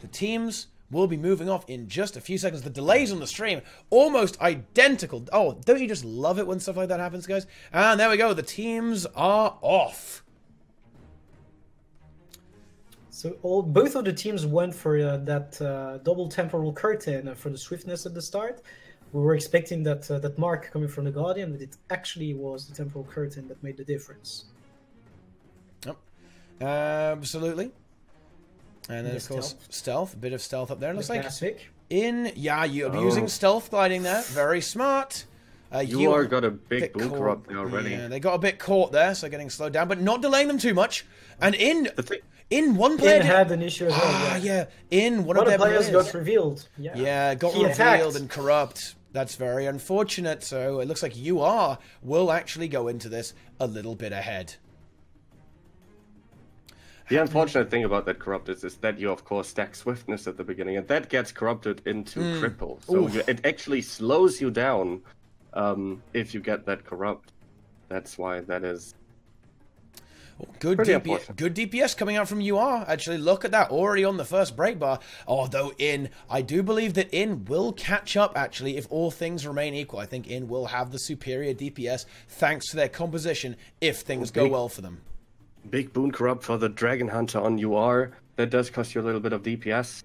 The teams will be moving off in just a few seconds. The delays on the stream, almost identical. Oh, don't you just love it when stuff like that happens, guys? And there we go. The teams are off. So both of the teams went for that double temporal curtain for the swiftness at the start. We were expecting that mark coming from the Guardian, but it actually was the temporal curtain that made the difference. Yep. Absolutely. And then, of course, stealth. A bit of stealth up there. Looks like yeah, you're using stealth gliding there. Very smart. You are got a big boom corrupt already. Yeah, they got a bit caught there, so getting slowed down, but not delaying them too much. And in one player had an issue as well. Yeah. In one of the their players got revealed. Yeah, got revealed and corrupt. That's very unfortunate. So it looks like will actually go into this a little bit ahead. The unfortunate thing about that corrupt is that you, of course, stack swiftness at the beginning, and that gets corrupted into cripple. So it actually slows you down if you get that corrupt. That's why that is good DPS coming out from UR. Actually, look at that. Already on the first break bar. Although I do believe that will catch up, actually, if all things remain equal. I think will have the superior DPS thanks to their composition if things go well for them. Big boon corrupt for the Dragon Hunter on UR. That does cost you a little bit of DPS.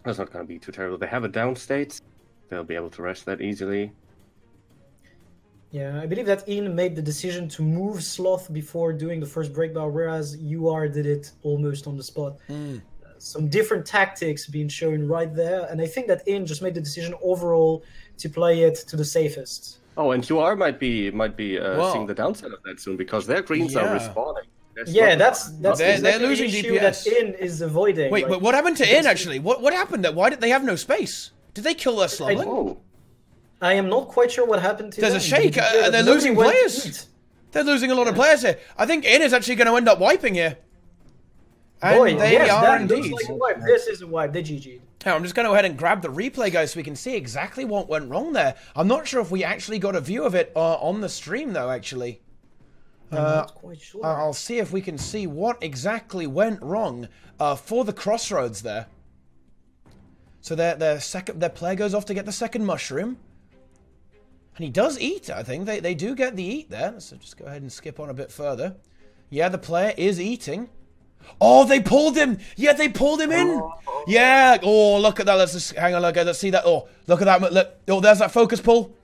That's not going to be too terrible. They have a down state. They'll be able to rest that easily. Yeah, I believe that made the decision to move Sloth before doing the first break bar, whereas UR did it almost on the spot. Some different tactics being shown right there, and I think that just made the decision overall to play it to the safest. Oh, and UR might be seeing the downside of that soon because their greens are respawning. That's they're losing the DPS. That is avoiding. Wait, but what happened to actually? What happened? Why did they have no space? Did they kill their slumling? I am not quite sure what happened to them. There's a shake, and they're losing players. They're losing a lot of players here. I think is actually going to end up wiping here. And they are indeed. Looks like a wipe. This is a wipe. They GG'd. Now, I'm just going to go ahead and grab the replay, guys, so we can see exactly what went wrong there. I'm not sure if we actually got a view of it on the stream, though, actually. I'm not quite sure. I'll see if we can see what exactly went wrong for the crossroads there. So their player goes off to get the second mushroom. And he does eat, I think. They do get the eat there. So just go ahead and skip on a bit further. Yeah, the player is eating. Oh, they pulled him. Yeah, they pulled him in. Yeah. Oh, look at that. Let's just hang on. Let's see that. Oh, look at that. Look. Oh, there's that focus pull.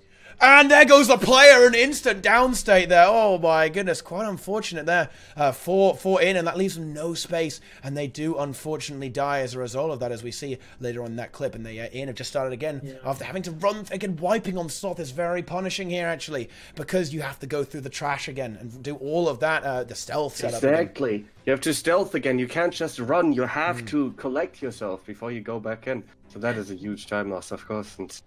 And there goes the player, an instant down state there. Oh my goodness, quite unfortunate there for in, and that leaves them no space. And they do unfortunately die as a result of that, as we see later on in that clip. And they in have just started again after having to run again. Wiping on Sloth is very punishing here, actually, because you have to go through the trash again and do all of that. The stealth setup. Exactly. Again. You have to stealth again. You can't just run. You have to collect yourself before you go back in. So that is a huge time loss, of course. And,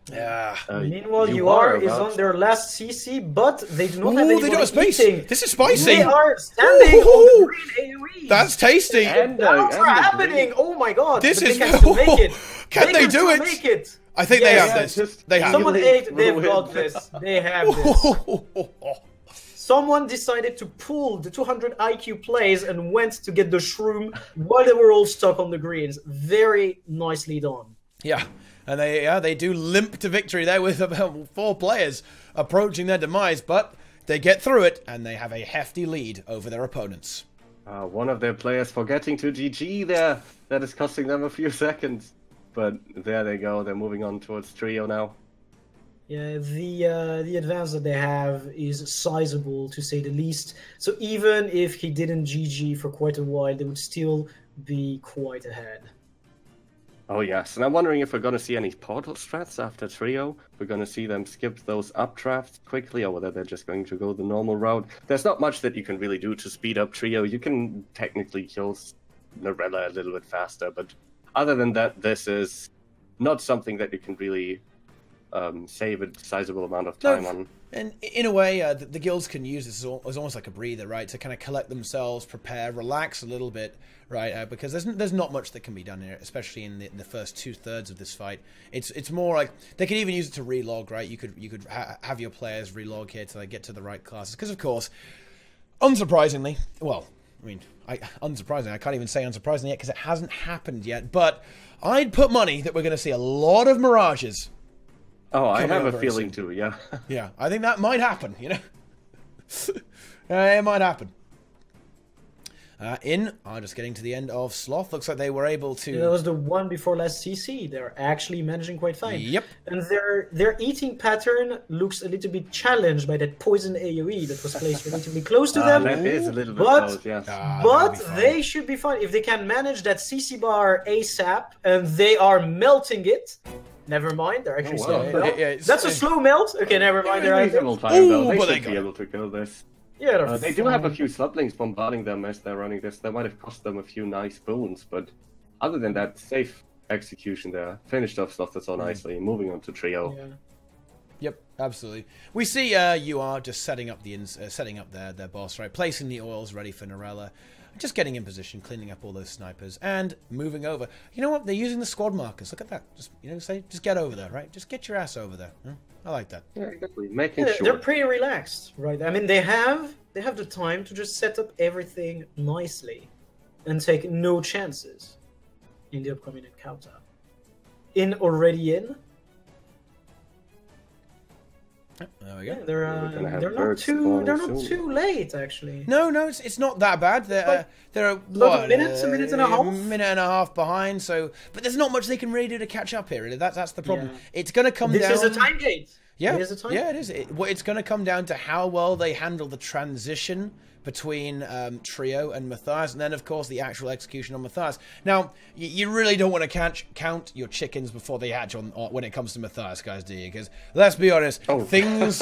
meanwhile, UR is on their last CC, but they do not have any space. Eating. This is spicy. They are standing on the green AoE. That's tasty. And what's happening? Oh my god. This is... Can still make it. Can they do it? Make it? I think they have this. They have. Someone ate. They've got this. They have this. Someone decided to pull the 200 IQ plays and went to get the shroom while they were all stuck on the greens. Very nicely done. Yeah, and they do limp to victory there with about 4 players approaching their demise, but they get through it and they have a hefty lead over their opponents. One of their players forgetting to GG there. That is costing them a few seconds. But there they go. They're moving on towards trio now. Yeah, the advance that they have is sizable, to say the least. So even if he didn't GG for quite a while, they would still be quite ahead. Oh yes, and I'm wondering if we're going to see any portal strats after trio. We're going to see them skip those updrafts quickly, or whether they're just going to go the normal route. There's not much that you can really do to speed up trio. You can technically kill Narella a little bit faster, but other than that, this is not something that you can really save a sizable amount of time on. And in a way, the guilds can use this as almost like a breather, right? To kind of collect themselves, prepare, relax a little bit, right? Because there's not much that can be done here, especially in the first 2/3 of this fight. It's more like they could even use it to relog, right? You could have your players relog here to get to the right classes. Because of course, unsurprisingly, well, I mean, unsurprisingly, I can't even say unsurprisingly yet because it hasn't happened yet. But I'd put money that we're going to see a lot of mirages. Oh, I have a feeling too. Yeah. Yeah, I think that might happen. You know, it might happen. Just getting to the end of Sloth. Looks like they were able to... Yeah, that was the one before last CC. They're actually managing quite fine. Yep. And their eating pattern looks a little bit challenged by that poison AoE that was placed relatively close to them. That is a little bit close, yes. But they should be fine. If they can manage that CC bar ASAP and they are melting it... Never mind, they're actually slow melt. That's a slow melt? Okay, never mind. They're reasonable time, though. They should be able to kill this. Yeah, they do have a few sublings bombarding them as they're running this. That might have cost them a few nice boons, but other than that, safe execution there. Finished off Sloth so nicely. Moving on to Trio. Yeah. Yep, absolutely. We see you are just setting up their boss, right? Placing the oils ready for Narella. Just getting in position, cleaning up all those snipers, and moving over. You know what? They're using the squad markers. Look at that. Just get over there, right? Just get your ass over there. I like that. Yeah, exactly. Making sure. They're pretty relaxed, right? I mean, they have the time to just set up everything nicely and take no chances in the upcoming encounter. Already in. There we go. Yeah, they're not too late actually. No, it's not that bad. They're a minute and a half. Minute and a half behind. So, but there's not much they can really do to catch up here. Really. That's the problem. Yeah. It's going to come down. This is a time gate. Yeah, it is a time. Yeah, it is. It's going to come down to how well they handle the transition between Trio and Matthias, and then of course the actual execution on Matthias. Now, you really don't want to count your chickens before they hatch when it comes to Matthias, guys, do you? Because let's be honest, things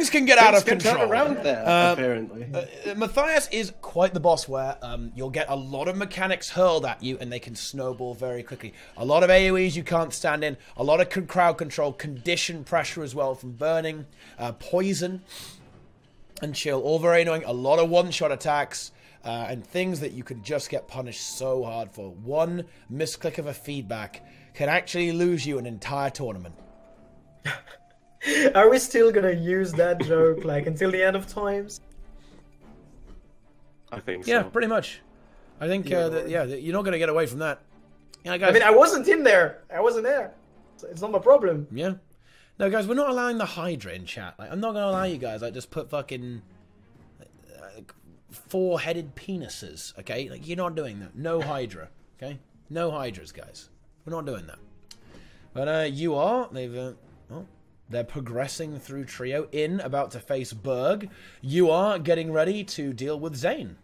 can get out of control. Turn around there, apparently. Matthias is quite the boss where you'll get a lot of mechanics hurled at you and they can snowball very quickly. A lot of AoEs you can't stand in, a lot of crowd control, condition pressure as well from burning, poison, and chill, all very annoying. A lot of one-shot attacks and things that you could just get punished so hard for. One misclick of a feedback can actually lose you an entire tournament. Are we still gonna use that joke like until the end of times? I think so. Yeah, pretty much. I think you're not gonna get away from that. Yeah, guys. I mean, I wasn't in there. I wasn't there. So it's not my problem. Yeah. No, guys, we're not allowing the Hydra in chat. Like, I'm not going to allow you guys, like, just put fucking four-headed penises, okay? Like, you're not doing that. No Hydra, okay? No Hydras, guys. We're not doing that. But you are. They're progressing through Trio about to face Berg. You are getting ready to deal with Zane.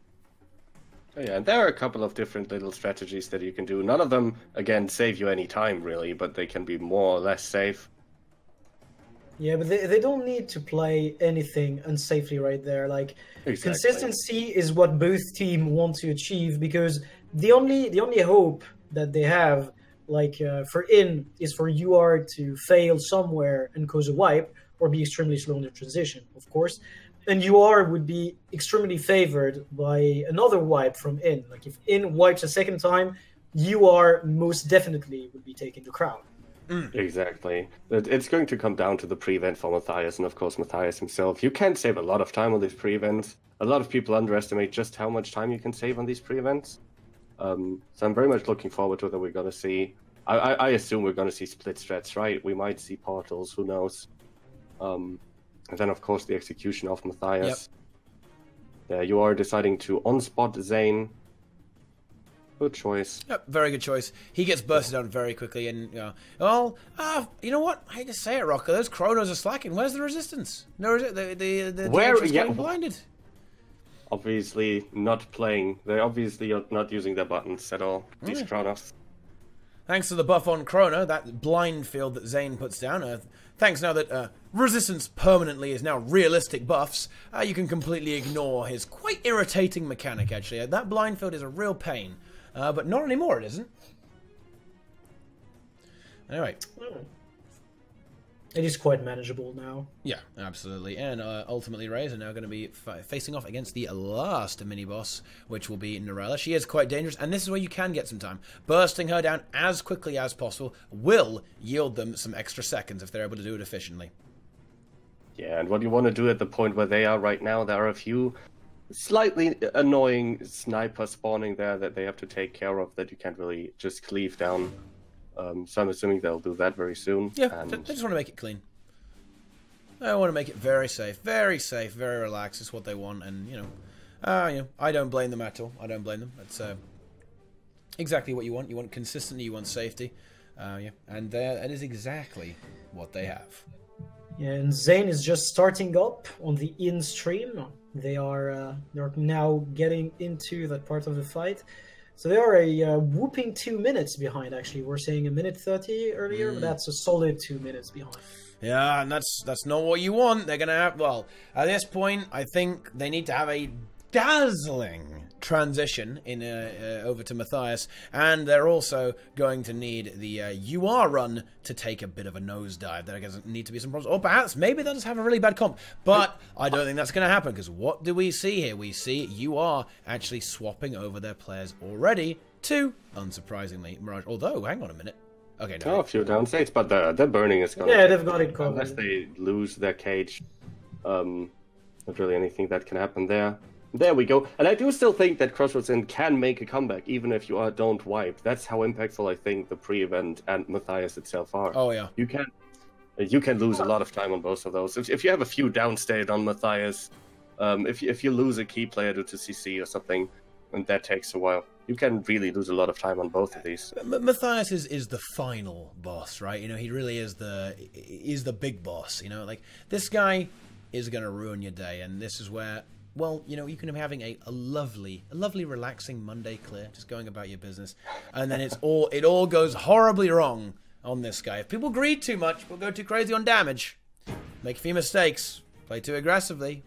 Yeah, and there are a couple of different little strategies that you can do. None of them, again, save you any time, really, but they can be more or less safe. Yeah, but they don't need to play anything unsafely right there. Like, consistency is what both teams want to achieve, because the only hope that they have, like for is for UR to fail somewhere and cause a wipe, or be extremely slow in the transition, of course. And UR would be extremely favored by another wipe from Like, if wipes a second time, UR most definitely would be taking the crown. Exactly. It's going to come down to the pre-event for Matthias, and of course Matthias himself. You can save a lot of time on these pre-events. A lot of people underestimate just how much time you can save on these pre-events. So I'm very much looking forward to that. We're going to see... I assume we're going to see split strats, right? We might see portals, who knows? And then, of course, the execution of Matthias. Yep. You are deciding to on-spot Zane. Good choice. Yep, very good choice. He gets bursted down very quickly, and you know what? I hate to say it, Rocker. Those Chronos are slacking. Where's the resistance? No, the blinded. Obviously not playing. They're obviously not using their buttons at all. These Chronos. Thanks to the buff on Chrono, that blind field that Zane puts down. Thanks now that resistance permanently is now realistic buffs. You can completely ignore his quite irritating mechanic. Actually, that blind field is a real pain. But not anymore, it isn't. Anyway. It is quite manageable now. Yeah, absolutely. And ultimately, Rays are now going to be facing off against the last mini-boss, which will be Narella. She is quite dangerous, and this is where you can get some time. Bursting her down as quickly as possible will yield them some extra seconds if they're able to do it efficiently. Yeah, and what you want to do at the point where they are right now, there are a few slightly annoying sniper spawning there that they have to take care of that you can't really just cleave down. So I'm assuming they'll do that very soon. Yeah, and... they just want to make it clean. They want to make it very safe, very relaxed. It's what they want, and you know, I don't blame them at all. I don't blame them. It's exactly what you want. You want consistency. You want safety. Yeah, and that is exactly what they have. Yeah, and Zane is just starting up on the in stream. They're now getting into that part of the fight. So they are a whooping 2 minutes behind, actually. We're saying 1:30 earlier, but that's a solid 2 minutes behind. Yeah, and that's not what you want. They're going to have, well, at this point, I think they need to have a dazzling transition in over to Matthias, and they're also going to need the UR run to take a bit of a nosedive. There doesn't need to be some problems, or perhaps maybe they'll just have a really bad comp, but I don't think that's going to happen, because what do we see here? We see UR actually swapping over their players already to, unsurprisingly, Mirage. Although, hang on a minute. Okay, no. Oh, a few down states, but the burning is going to... Yeah, they've got it covered. Unless they lose their cage, not really anything that can happen there. There we go. And I do still think that Crossroads Inn can make a comeback, even if you don't wipe. That's how impactful I think the pre-event and Matthias itself are. Oh, yeah. You can lose a lot of time on both of those. If you have a few downstate on Matthias, if you lose a key player due to CC or something, and that takes a while, you can really lose a lot of time on both of these. Matthias is the final boss, right? You know, he really is the big boss. You know, like, this guy is going to ruin your day, and this is where... Well, you know, you can be having a lovely, relaxing Monday clear, just going about your business, and then it all goes horribly wrong on this guy. If people greed too much, people go too crazy on damage, make a few mistakes, play too aggressively,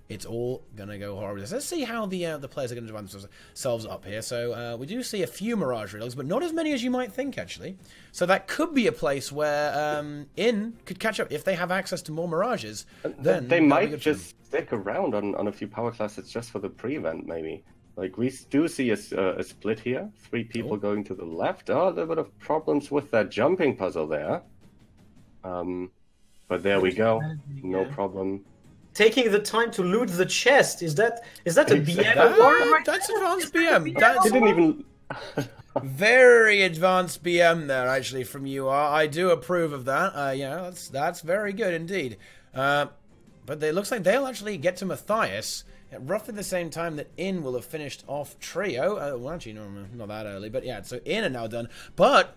it's all gonna go horribly. So let's see how the players are gonna divide themselves up here. So we do see a few Mirage reloads, but not as many as you might think, actually. So that could be a place where In could catch up if they have access to more Mirages. Then they might just stick around on a few power classes just for the pre-event, maybe. Like, we do see a split here. 3 people going to the left. Oh, a little bit of problems with that jumping puzzle there. But there we go. No problem. Taking the time to loot the chest. Is that a BM alarm right That's there? advanced BM. They didn't even... Very advanced BM there, actually, from UR. I do approve of that. Yeah, that's very good indeed. But it looks like they'll actually get to Matthias at roughly the same time that In will have finished off Trio. Well, actually, no, not that early. But yeah, so In are now done. But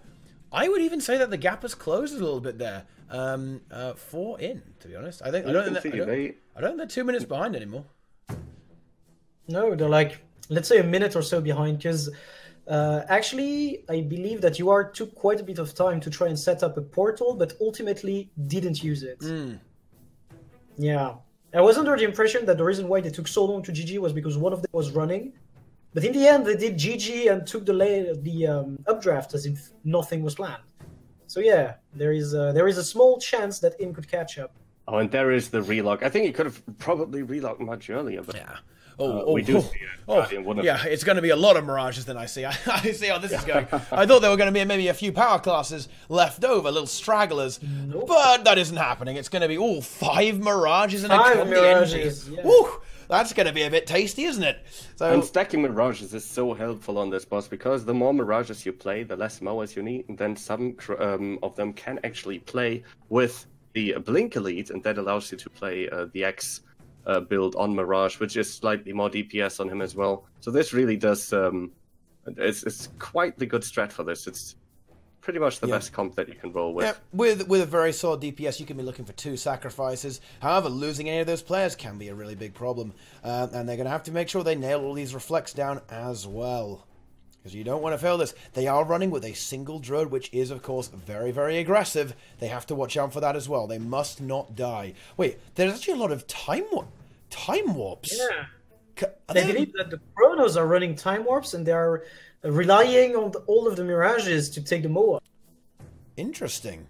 I would even say that the gap has closed a little bit there for In, to be honest. I don't think they're 2 minutes behind anymore. No, they're like, let's say a minute or so behind, because actually, I believe that UR took quite a bit of time to try and set up a portal, but ultimately didn't use it. Yeah. I was under the impression that the reason why they took so long to GG was because one of them was running. But in the end, they did GG and took the updraft as if nothing was planned. So yeah, there is a small chance that In could catch up. Oh, and there is the relock. I think he could have probably relocked much earlier, but... Yeah. We do see it. Yeah, it's going to be a lot of Mirages then I see. I see how this is going. I thought there were going to be maybe a few power classes left over, little stragglers, but that isn't happening. It's going to be, 5 Mirages in a Mirages, yeah. Woo! That's going to be a bit tasty, isn't it? So, and stacking Mirages is so helpful on this boss, because the more Mirages you play, the less Moas you need, and then some of them can actually play with the Blink Elite, and that allows you to play the X build on Mirage, which is slightly more DPS on him as well. So this really does, it's quite the good strat for this. It's pretty much the best comp that you can roll with. Yeah, with a very solid DPS, you can be looking for 2 sacrifices. However, losing any of those players can be a really big problem. And they're going to have to make sure they nail all these reflects down as well. Because you don't want to fail this. They are running with a single druid, which is, of course, very, very aggressive. They have to watch out for that as well. They must not die. Wait, there's actually a lot of time warps. Yeah. They believe that the Chronos are running time warps, and they are relying on all of the Mirages to take the MOA. Interesting.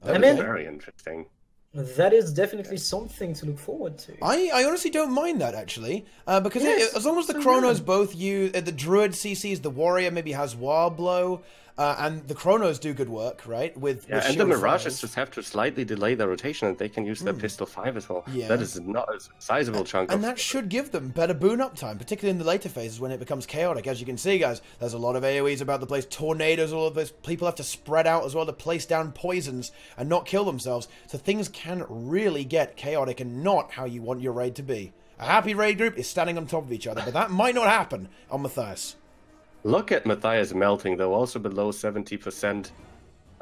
That is very interesting. That is definitely something to look forward to. I honestly don't mind that, actually. Because Yes, as long as the so Chronos good. both use... the Druid CCs, the Warrior maybe has Wild Blow, and the Chronos do good work, right? With Yeah, and the Shield Mirages Fires. just have to slightly delay their rotation, and they can use their Pistol 5 as well. Yeah. That is not a sizable chunk And of... that should give them better boon up time, particularly in the later phases when it becomes chaotic. As you can see, guys, there's a lot of AoEs about the place, tornadoes, all of this. People have to spread out as well to place down poisons and not kill themselves. So things can really get chaotic and not how you want your raid to be. A happy raid group is standing on top of each other, but that might not happen on Matthias. Look at Matthias melting, though, also below 70%.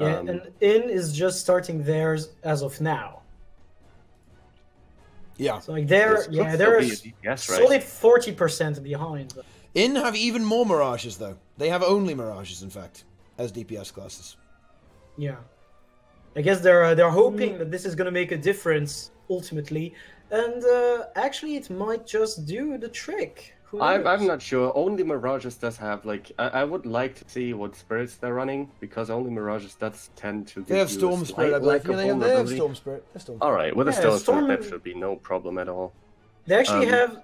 Yeah, and In is just starting theirs as of now. Yeah. So like they're This could yeah still they're be a a DPS race. solid 40% behind. In have even more Mirages, though. They have only Mirages, in fact, as DPS classes. Yeah, I guess they're hoping that this is gonna make a difference ultimately, and actually it might just do the trick. Who knows? I'm not sure. Only Mirages does have, like... I would like to see what spirits they're running, because only Mirages does tend to give They have you Storm a Spirit, I slight believe. lack of Yeah, they have vulnerability. Storm Spirit. They're Storm Spirit. Alright, with a Yeah, Storm Spirit, Storm- that should be no problem at all. They actually have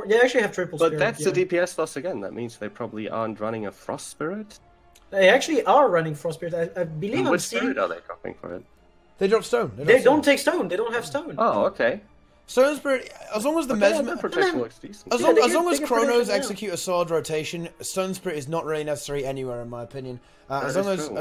They actually have triple But spirit. that's yeah. the DPS loss again. That means they probably aren't running a Frost Spirit. They actually are running Frost Spirit. I believe I'm Which seeing. spirit are they dropping for it? They drop Stone. They don't take stone. They don't have stone. Oh, okay. Stone Spirit, as long as the Okay, Mesmer... that protection looks decent. As Yeah, long, they as, get- long they as get Chronos protection, yeah. execute a solid rotation, Stone Spirit is not really necessary anywhere, in my opinion. As That long is as true.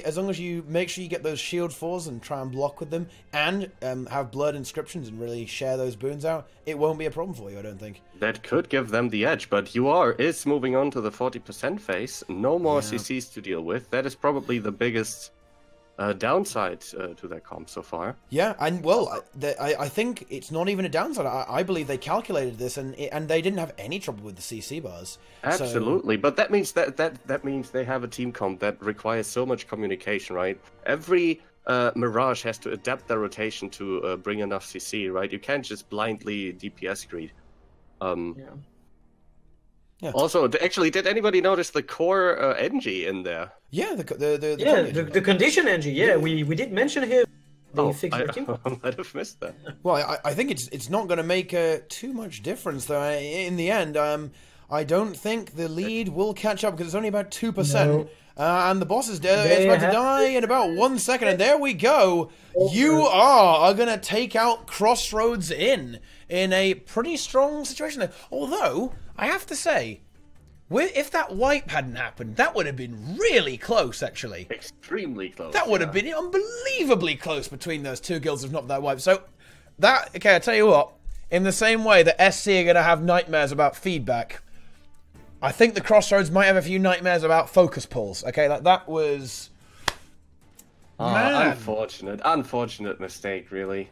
as long as you make sure you get those shield 4s and try and block with them, and have blood inscriptions and really share those boons out, it won't be a problem for you, I don't think. That could give them the edge, but UR is moving on to the 40% phase. No more CCs to deal with. That is probably the biggest downside to their comp so far. Yeah, and well, I think it's not even a downside. I believe they calculated this, and they didn't have any trouble with the CC bars. So- Absolutely, but that means that means they have a team comp that requires so much communication, right? Every Mirage has to adapt their rotation to bring enough CC, right? You can't just blindly DPS greed. Yeah. Also, actually, did anybody notice the core NG in there? Yeah, the Yeah, condition. the condition engine. Yeah, we did mention him. They fixed I, their team. I might have missed that. Well, I think it's not going to make too much difference, though. In the end, I don't think the lead will catch up because it's only about 2%. No. And the boss is about They to have- die in about 1 second, and there we go. You are going to take out Crossroads in a pretty strong situation there. Although, I have to say, if that wipe hadn't happened, that would have been really close, actually. Extremely close. That would have been unbelievably close between those two guilds, if not that wipe. So, okay, I tell you what, in the same way that SC are going to have nightmares about feedback, I think the Crossroads might have a few nightmares about focus pulls. Okay, that was... Man. Unfortunate mistake, really.